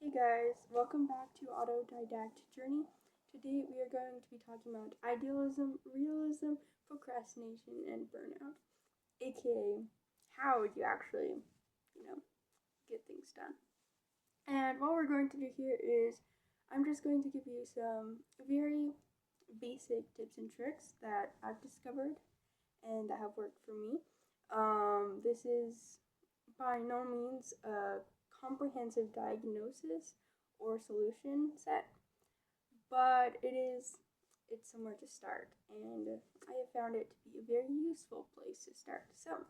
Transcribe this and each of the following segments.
Hey guys, welcome back to Autodidact Journey. Today we are going to be talking about idealism, realism, procrastination, and burnout, aka how would you actually, get things done. And what we're going to do here is I'm just going to give you some very basic tips and tricks that I've discovered and that have worked for me. This is by no means a comprehensive diagnosis or solution set, but it's somewhere to start, and I have found it to be a very useful place to start. So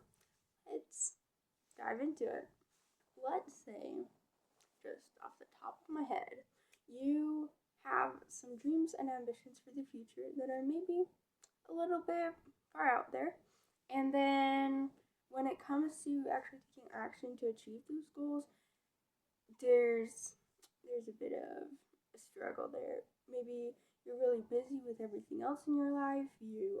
let's dive into it. Let's say, just off the top of my head, you have some dreams and ambitions for the future that are maybe a little bit far out there, and then when it comes to actually taking action to achieve those goals, there's a bit of a struggle there. Maybe you're really busy with everything else in your life. You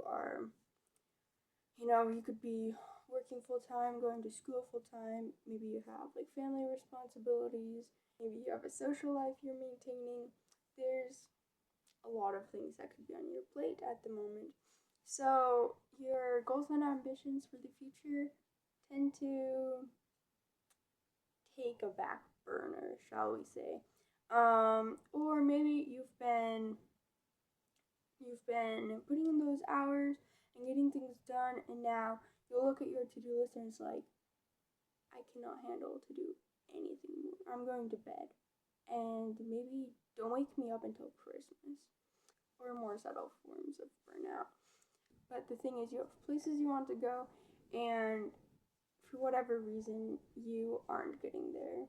could be working full time, going to school full time. Maybe you have like family responsibilities. Maybe you have a social life you're maintaining. There's a lot of things that could be on your plate at the moment. So your goals and ambitions for the future tend to take a back burner, shall we say. Or maybe you've been putting in those hours and getting things done, and now you'll look at your to-do list and it's like, I cannot handle to do anything more. I'm going to bed, and maybe don't wake me up until Christmas, or more subtle forms of burnout. But the thing is, you have places you want to go, and for whatever reason, you aren't getting there,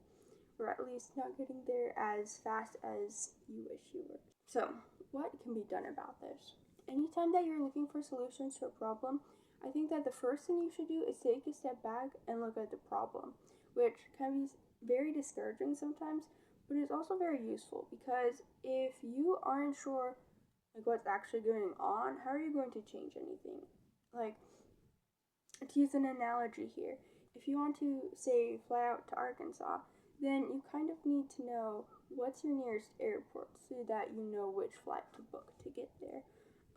or at least not getting there as fast as you wish you were. So, what can be done about this? Anytime that you're looking for solutions to a problem, I think that the first thing you should do is take a step back and look at the problem, which can be very discouraging sometimes, but it's also very useful because if you aren't sure like what's actually going on, how are you going to change anything? Like, to use an analogy here, if you want to say fly out to Arkansas, then you kind of need to know what's your nearest airport so that you know which flight to book to get there.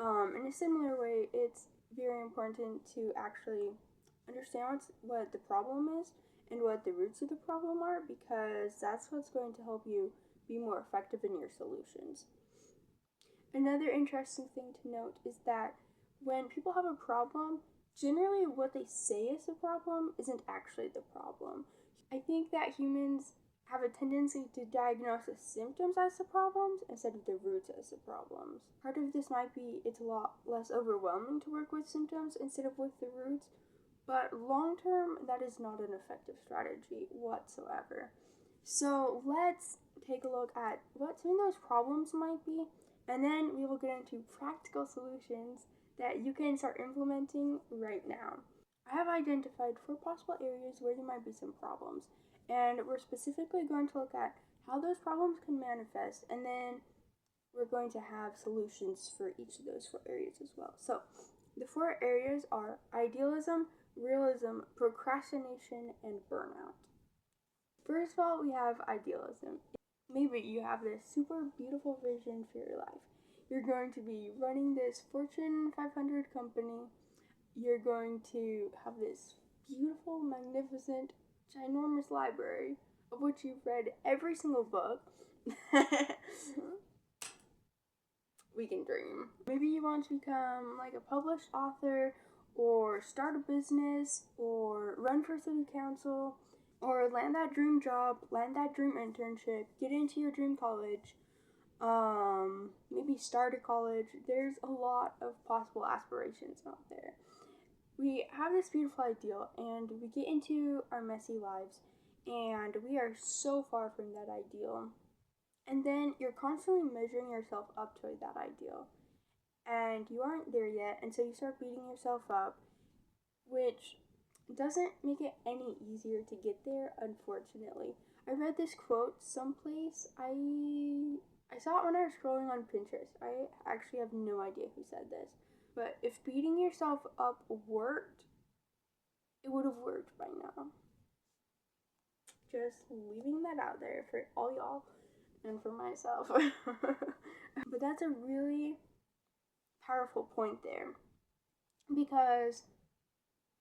In a similar way, it's very important to actually understand what the problem is and what the roots of the problem are, because that's what's going to help you be more effective in your solutions. Another interesting thing to note is that when people have a problem, generally what they say is the problem isn't actually the problem. I think that humans have a tendency to diagnose the symptoms as the problems instead of the roots as the problems. Part of this might be it's a lot less overwhelming to work with symptoms instead of with the roots, but long term, that is not an effective strategy whatsoever. So let's take a look at what some of those problems might be, and then we will get into practical solutions that you can start implementing right now. I have identified 4 possible areas where there might be some problems, and we're specifically going to look at how those problems can manifest, and then we're going to have solutions for each of those 4 areas as well. So, the 4 areas are idealism, realism, procrastination, and burnout. First of all, we have idealism. Maybe you have this super beautiful vision for your life. You're going to be running this Fortune 500 company. You're going to have this beautiful, magnificent, ginormous library of which you've read every single book. We can dream. Maybe you want to become like a published author, or start a business, or run for city council, or land that dream job, land that dream internship, get into your dream college, maybe start a college. There's a lot of possible aspirations out there. We have this beautiful ideal, and we get into our messy lives, and we are so far from that ideal. And then you're constantly measuring yourself up to that ideal, and you aren't there yet, and so you start beating yourself up, which doesn't make it any easier to get there, unfortunately. I read this quote someplace. I saw it when I was scrolling on Pinterest. I actually have no idea who said this, but if beating yourself up worked, it would have worked by now. Just leaving that out there for all y'all and for myself. But that's a really powerful point there, because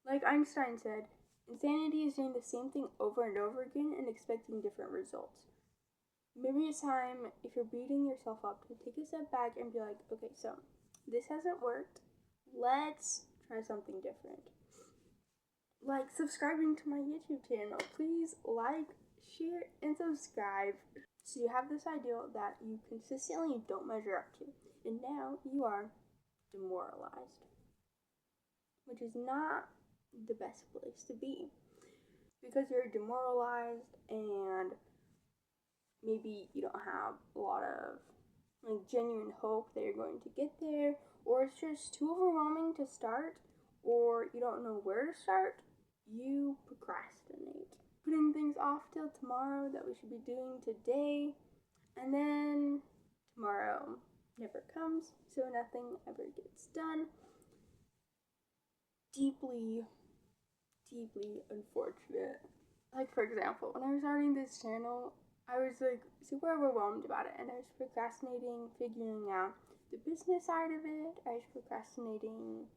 like Einstein said, insanity is doing the same thing over and over again and expecting different results. Maybe it's time, if you're beating yourself up, to take a step back and be like, okay, so this hasn't worked. Let's try something different. Like subscribing to my YouTube channel. Please like, share, and subscribe. So you have this ideal that you consistently don't measure up to, and now you are demoralized, which is not the best place to be, because you're demoralized and maybe you don't have a lot of like genuine hope that you're going to get there, or it's just too overwhelming to start, or you don't know where to start. You procrastinate, putting things off till tomorrow that we should be doing today, and then tomorrow never comes, so nothing ever gets done. Deeply unfortunate. Like, for example, when I was starting this channel, I was like super overwhelmed about it, and I was procrastinating figuring out the business side of it. I was procrastinating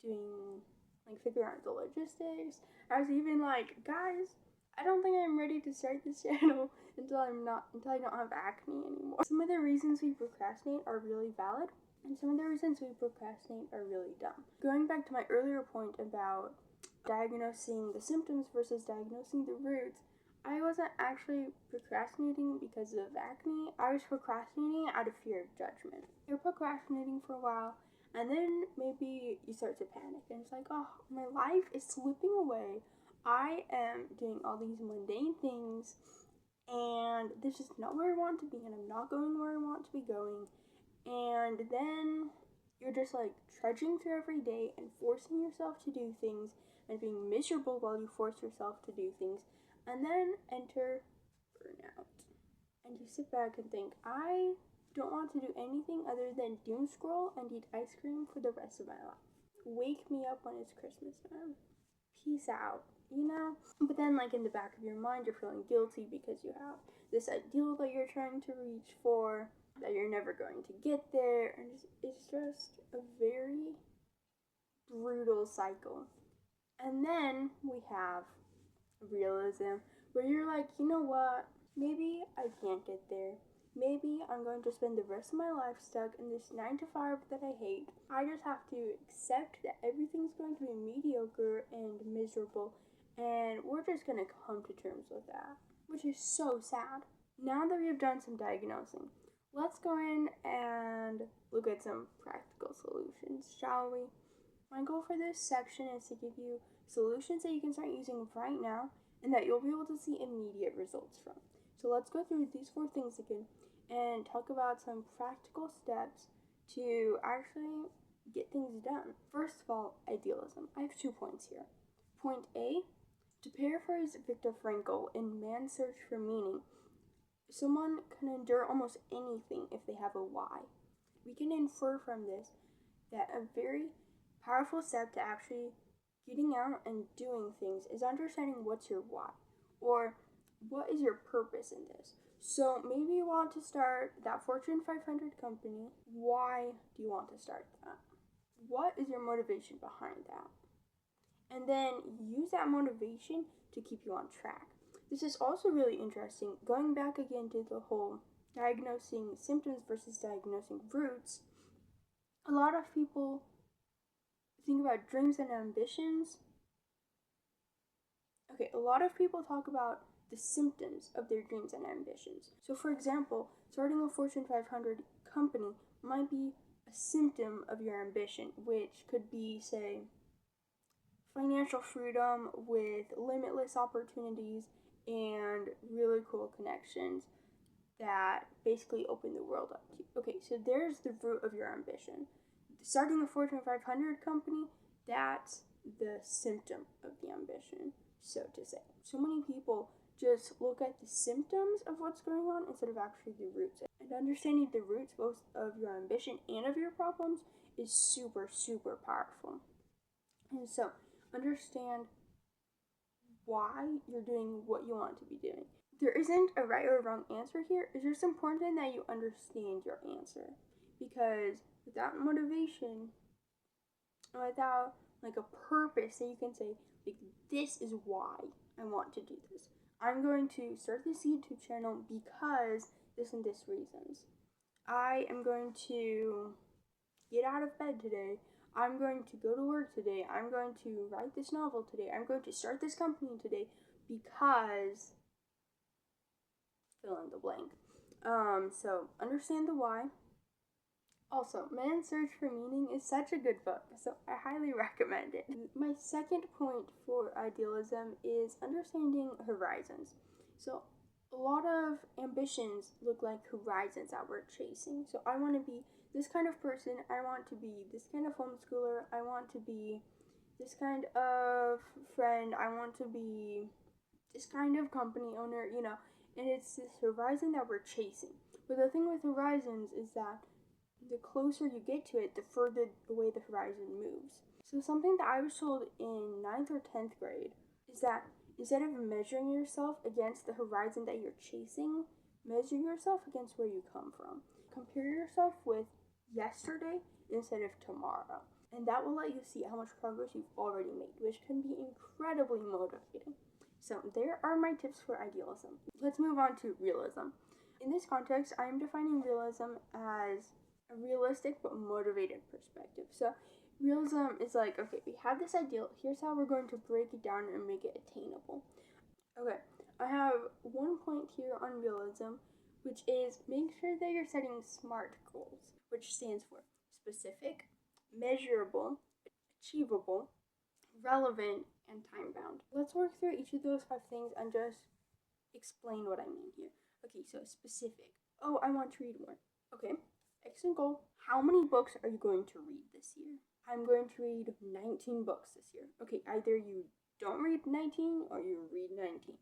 doing like figuring out the logistics. I was even like, guys, I don't think I'm ready to start this channel until I don't have acne anymore. Some of the reasons we procrastinate are really valid, and some of the reasons we procrastinate are really dumb. Going back to my earlier point about diagnosing the symptoms versus diagnosing the roots, I wasn't actually procrastinating because of acne. I was procrastinating out of fear of judgment. You're procrastinating for a while, and then maybe you start to panic, and it's like, oh, my life is slipping away. I am doing all these mundane things, and this is not where I want to be, and I'm not going where I want to be going. And then you're just like trudging through every day and forcing yourself to do things and being miserable while you force yourself to do things. And then enter burnout. And you sit back and think, I don't want to do anything other than doom scroll and eat ice cream for the rest of my life. Wake me up when it's Christmas time. Peace out, you know? But then, like, in the back of your mind, you're feeling guilty because you have this ideal that you're trying to reach for, that you're never going to get there, and it's just a very brutal cycle. And then we have realism, where you're like, you know what, maybe I can't get there. Maybe I'm going to spend the rest of my life stuck in this 9 to 5 that I hate. I just have to accept that everything's going to be mediocre and miserable, and we're just going to come to terms with that, which is so sad. Now that we've done some diagnosing, let's go in and look at some practical solutions, shall we? My goal for this section is to give you solutions that you can start using right now and that you'll be able to see immediate results from. So let's go through these 4 things again and talk about some practical steps to actually get things done. First of all, idealism. I have 2 points here. Point A, to paraphrase Viktor Frankl in Man's Search for Meaning, someone can endure almost anything if they have a why. We can infer from this that a very powerful step to actually getting out and doing things is understanding what's your why, or what is your purpose in this. So maybe you want to start that Fortune 500 company. Why do you want to start that? What is your motivation behind that? And then use that motivation to keep you on track. This is also really interesting. Going back again to the whole diagnosing symptoms versus diagnosing roots, a lot of people think about dreams and ambitions. Okay, a lot of people talk about the symptoms of their dreams and ambitions. So for example, starting a Fortune 500 company might be a symptom of your ambition, which could be, say, financial freedom with limitless opportunities and really cool connections that basically open the world up to you. Okay, so there's the root of your ambition. Starting a Fortune 500 company, that's the symptom of the ambition, so to say. So many people just look at the symptoms of what's going on instead of actually the roots. And understanding the roots both of your ambition and of your problems is super, super powerful. And so understand why you're doing what you want to be doing. there isn't a right or wrong answer here. It's just important that you understand your answer. Because without motivation, without like a purpose that you can say, like, this is why I want to do this. I'm going to start this YouTube channel because this and this reasons. I am going to get out of bed today. I'm going to go to work today. I'm going to write this novel today. I'm going to start this company today because fill in the blank. So understand the why. Also, Man's Search for Meaning is such a good book, so I highly recommend it. My second point for idealism is understanding horizons. So, a lot of ambitions look like horizons that we're chasing. So, I want to be this kind of person, I want to be this kind of homeschooler, I want to be this kind of friend, I want to be this kind of company owner, and it's this horizon that we're chasing. But the thing with horizons is that the closer you get to it, the further away the horizon moves. So something that I was told in 9th or 10th grade is that instead of measuring yourself against the horizon that you're chasing, measure yourself against where you come from. Compare yourself with yesterday instead of tomorrow. And that will let you see how much progress you've already made, which can be incredibly motivating. So there are my tips for idealism. Let's move on to realism. In this context, I am defining realism as a realistic but motivated perspective. So realism is like, okay, we have this ideal, here's how we're going to break it down and make it attainable. Okay, I have one point here on realism, which is make sure that you're setting SMART goals, which stands for specific, measurable, achievable, relevant, and time bound. Let's work through each of those 5 things and just explain what I mean here. Okay, so specific. Oh, I want to read more. Okay, excellent goal. How many books are you going to read this year? I'm going to read 19 books this year. Okay, either you don't read 19 or you read 19.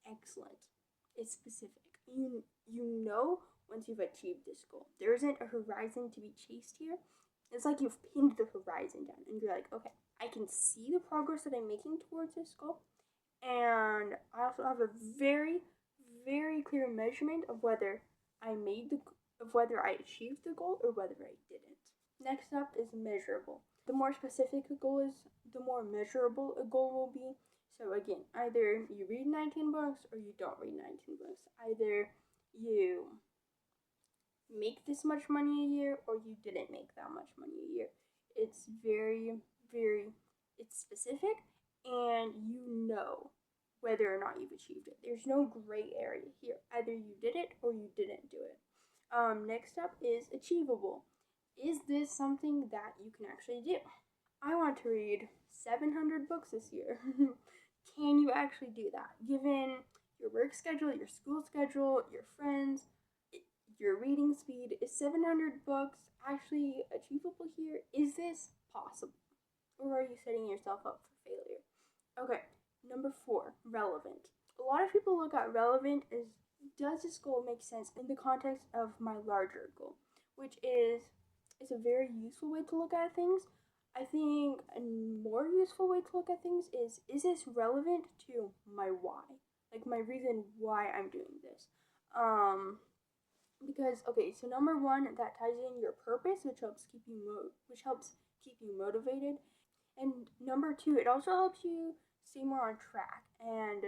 Excellent. It's specific. You know once you've achieved this goal. There isn't a horizon to be chased here. It's like you've pinned the horizon down and you're like, okay, I can see the progress that I'm making towards this goal. And I also have a very, very clear measurement of whether I achieved the goal or whether I didn't. Next up is measurable. The more specific a goal is, the more measurable a goal will be. So again, either you read 19 books or you don't read 19 books. Either you make this much money a year or you didn't make that much money a year. It's very, very, it's specific and you know whether or not you've achieved it. There's no gray area here. Either you did it or you didn't do it. Next up is achievable. Is this something that you can actually do? I want to read 700 books this year. Can you actually do that? Given your work schedule, your school schedule, your friends, your reading speed, is 700 books actually achievable here? Is this possible? Or are you setting yourself up for failure? Okay, number 4, relevant. A lot of people look at relevant as, does this goal make sense in the context of my larger goal? Which is a very useful way to look at things. I think a more useful way to look at things is this relevant to my why? Like my reason why I'm doing this. Because okay, so number 1, that ties in your purpose, which helps keep you motivated. And number 2, it also helps you stay more on track and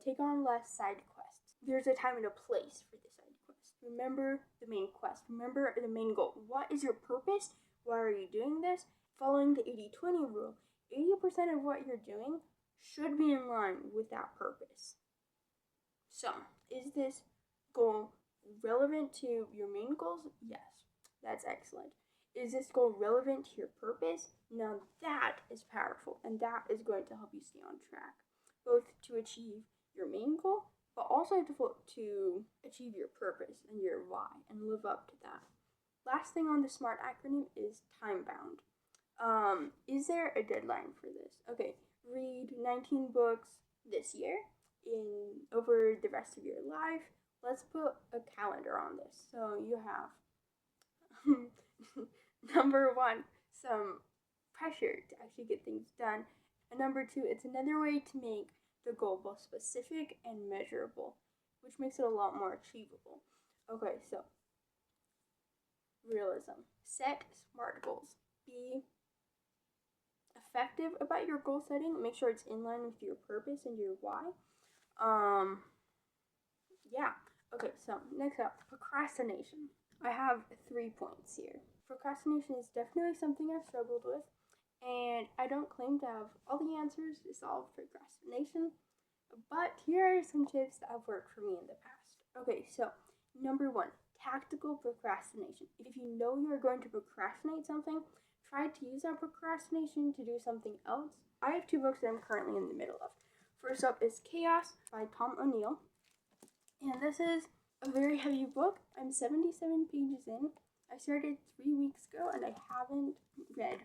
take on less side quests. There's a time and a place for the side quest. Remember the main quest. Remember the main goal. What is your purpose? Why are you doing this? Following the 80-20 rule, 80% of what you're doing should be in line with that purpose. So, is this goal relevant to your main goals? Yes, that's excellent. Is this goal relevant to your purpose? Now that is powerful, and that is going to help you stay on track, both to achieve your main goal, but also to achieve your purpose and your why and live up to that. Last thing on the SMART acronym is time bound. Is there a deadline for this? Okay, read 19 books this year over the rest of your life. Let's put a calendar on this. So you have number 1, some pressure to actually get things done. And number 2, it's another way to make the goal both specific and measurable, which makes it a lot more achievable. Okay, so realism. Set SMART goals. Be effective about your goal setting. Make sure it's in line with your purpose and your why. Yeah. Okay, so next up, procrastination. I have 3 points here. Procrastination is definitely something I've struggled with, and I don't claim to have all the answers to solve procrastination, but here are some tips that have worked for me in the past. Okay, so number 1, tactical procrastination. If you know you're going to procrastinate something, try to use that procrastination to do something else. I have 2 books that I'm currently in the middle of. First up is Chaos by Tom O'Neill. And this is a very heavy book. I'm 77 pages in. I started 3 weeks ago and I haven't read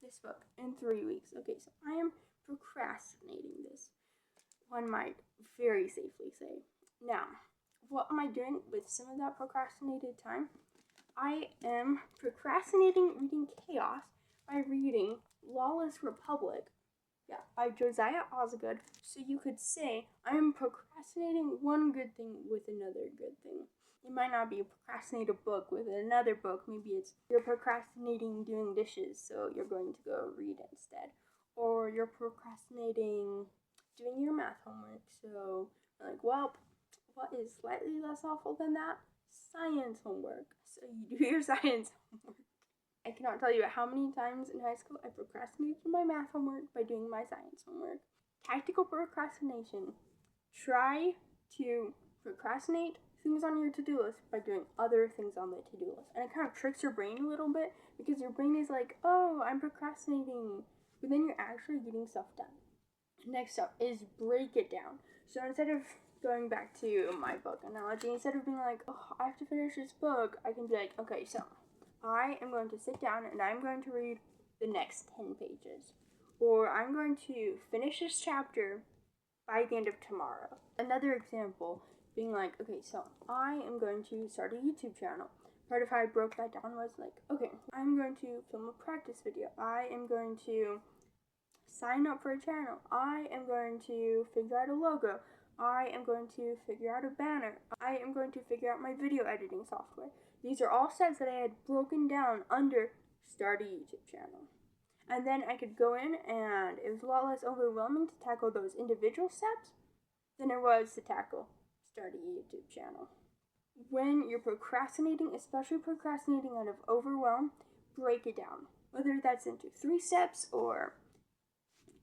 this book in 3 weeks. Okay, so I am procrastinating this, one might very safely say. Now, what am I doing with some of that procrastinated time? I am procrastinating reading Chaos by reading Lawless Republic, by Josiah Osgood. So you could say I'm procrastinating one good thing with another good thing. It might not be a procrastinate a book with another book. Maybe it's you're procrastinating doing dishes, so you're going to go read instead. Or you're procrastinating doing your math homework, so like, well, what is slightly less awful than that? Science homework. So you do your science homework. I cannot tell you how many times in high school I procrastinated my math homework by doing my science homework. Tactical procrastination. Try to procrastinate things on your to-do list by doing other things on the to-do list. And it kind of tricks your brain a little bit because your brain is like, oh, I'm procrastinating. But then you're actually getting stuff done. Next up is break it down. So instead of going back to my book analogy, instead of being like, oh, I have to finish this book, I can be like, okay, so I am going to sit down and I'm going to read the next 10 pages. Or I'm going to finish this chapter by the end of tomorrow. Another example being like, okay, so I am going to start a YouTube channel. Part of how I broke that down was like, okay, I'm going to film a practice video. I am going to sign up for a channel. I am going to figure out a logo. I am going to figure out a banner. I am going to figure out my video editing software. These are all steps that I had broken down under start a YouTube channel. And then I could go in and it was a lot less overwhelming to tackle those individual steps than it was to tackle start a YouTube channel. When you're procrastinating, especially procrastinating out of overwhelm, break it down. Whether that's into 3 steps or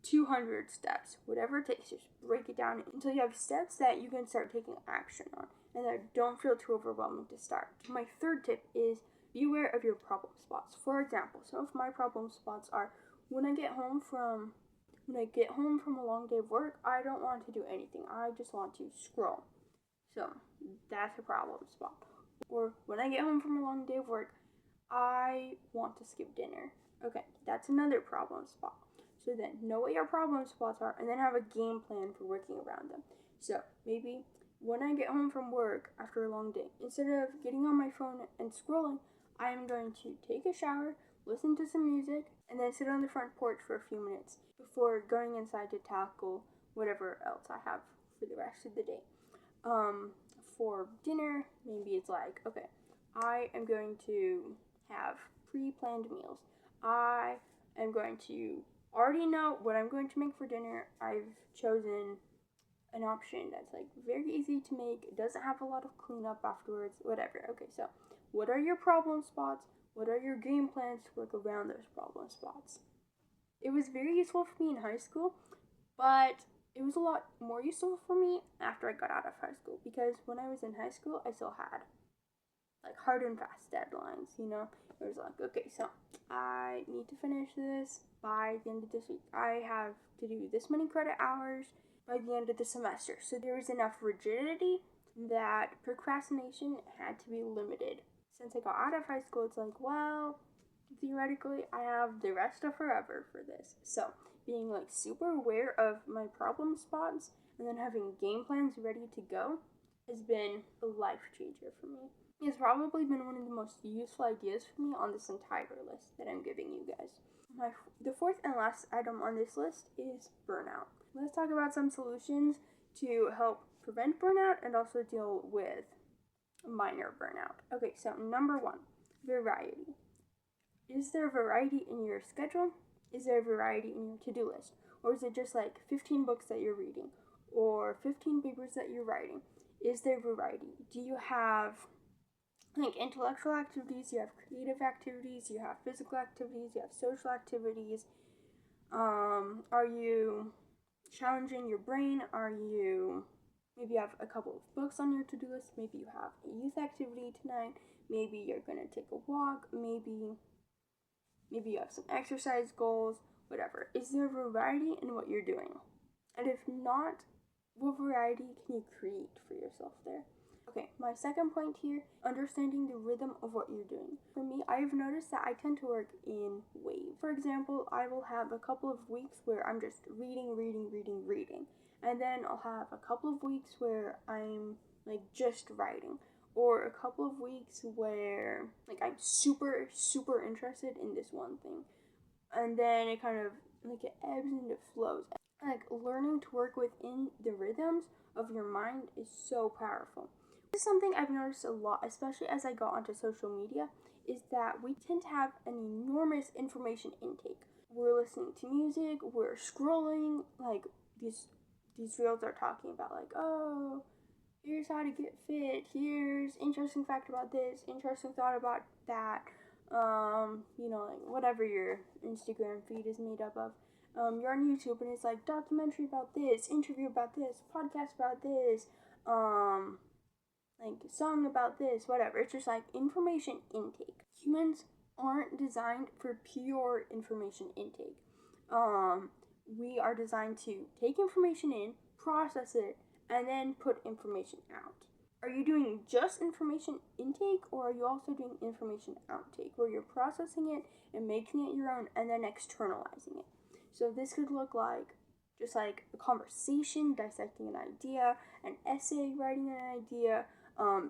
200 steps, whatever it takes, just break it down until you have steps that you can start taking action on and that don't feel too overwhelming to start. My third tip is be aware of your problem spots. For example, some of my problem spots are when I get home from a long day of work, I don't want to do anything. I just want to scroll. So that's a problem spot. Or when I get home from a long day of work, I want to skip dinner. Okay, that's another problem spot. So then know what your problem spots are and then have a game plan for working around them. So maybe when I get home from work after a long day, instead of getting on my phone and scrolling, I am going to take a shower, listen to some music, and then sit on the front porch for a few minutes before going inside to tackle whatever else I have for the rest of the day. For dinner, maybe it's like, okay, I am going to have pre-planned meals. I am going to already know what I'm going to make for dinner. I've chosen an option that's like very easy to make. It doesn't have a lot of cleanup afterwards, whatever. Okay, so what are your problem spots? What are your game plans to work around those problem spots? It was very useful for me in high school, but it was a lot more useful for me after I got out of high school because when I was in high school, I still had like hard and fast deadlines, you know? It was like, okay, so I need to finish this by the end of this week. I have to do this many credit hours by the end of the semester. So there was enough rigidity that procrastination had to be limited. Since I got out of high school, it's like, well, theoretically, I have the rest of forever for this. So being like super aware of my problem spots and then having game plans ready to go has been a life changer for me. It's probably been one of the most useful ideas for me on this entire list that I'm giving you guys. The fourth and last item on this list is burnout. let's talk about some solutions to help prevent burnout and also deal with minor burnout. Okay, so number one, variety. Is there variety in your schedule? Is there variety in your to-do list? Or is it just like 15 books that you're reading or 15 papers that you're writing? Is there variety? Do you have like intellectual activities, you have creative activities, you have physical activities, you have social activities? Are you challenging your brain? Maybe you have a couple of books on your to-do list, maybe you have a youth activity tonight, maybe you're gonna take a walk, maybe you have some exercise goals, whatever. Is there variety in what you're doing? And if not, what variety can you create for yourself there? Okay, my second point here, understanding the rhythm of what you're doing. For me, I've noticed that I tend to work in waves. For example, I will have a couple of weeks where I'm just reading. And then I'll have a couple of weeks where I'm like just writing. Or a couple of weeks where like I'm super interested in this one thing. And then it kind of like it ebbs and it flows. Like learning to work within the rhythms of your mind is so powerful. This is something I've noticed a lot, especially as I got onto social media, is that we tend to have an enormous information intake. We're listening to music, we're scrolling, like these reels are talking about like, oh, here's how to get fit, here's interesting fact about this, interesting thought about that, like whatever your Instagram feed is made up of. You're on YouTube and it's like documentary about this, interview about this, podcast about this, like song about this, whatever. It's just like information intake. Humans aren't designed for pure information intake. We are designed to take information in, process it, and then put information out. Are you doing just information intake, or are you also doing information outtake, where you're processing it and making it your own and then externalizing it? So this could look like just like a conversation, dissecting an idea, an essay, writing an idea,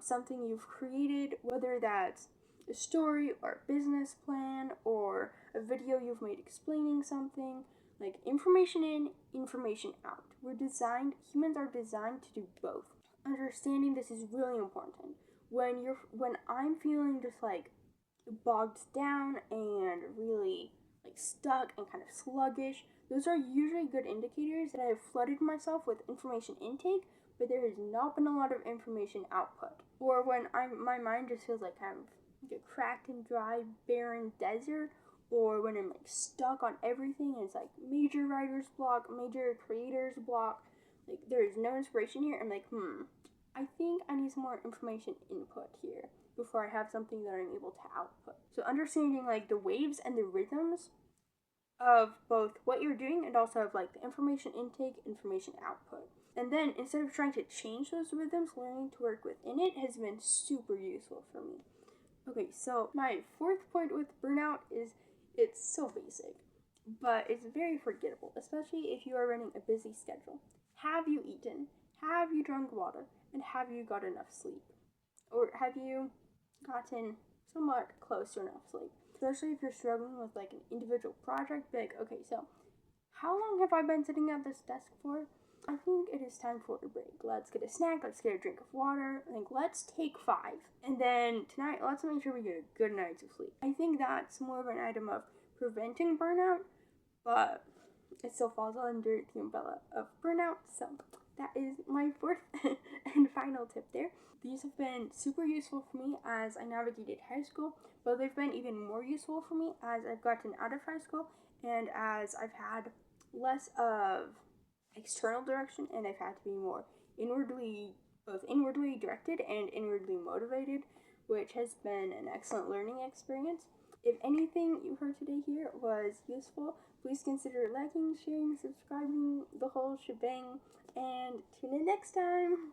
something you've created, whether that's a story or a business plan or a video you've made explaining something. Like information in, information out. Humans are designed to do both. Understanding this is really important. When I'm feeling just like bogged down and really like stuck and kind of sluggish, those are usually good indicators that I have flooded myself with information intake, but there has not been a lot of information output. Or when my mind just feels like kind of like a cracked and dry, barren desert, or when I'm like stuck on everything and it's like major writer's block, major creator's block, like there is no inspiration here. I'm like, I think I need some more information input here before I have something that I'm able to output. So understanding like the waves and the rhythms of both what you're doing and also of like the information intake, information output. And then instead of trying to change those rhythms, learning to work within it has been super useful for me. Okay, so my fourth point with burnout is it's so basic, but it's very forgettable, especially if you are running a busy schedule. Have you eaten? Have you drunk water? And have you got enough sleep? Or have you gotten somewhat close to enough sleep? Especially if you're struggling with like an individual project, be like, okay, so how long have I been sitting at this desk for? I think it is time for a break. Let's get a snack, let's get a drink of water. I think let's take 5. And then tonight, let's make sure we get a good night of sleep. I think that's more of an item of preventing burnout, but it still falls under the umbrella of burnout. So that is my fourth and final tip there. These have been super useful for me as I navigated high school, but they've been even more useful for me as I've gotten out of high school and as I've had less of external direction and I've had to be more both inwardly directed and inwardly motivated, which has been an excellent learning experience. If anything you heard today here was useful, please consider liking, sharing, subscribing, the whole shebang, and tune in next time.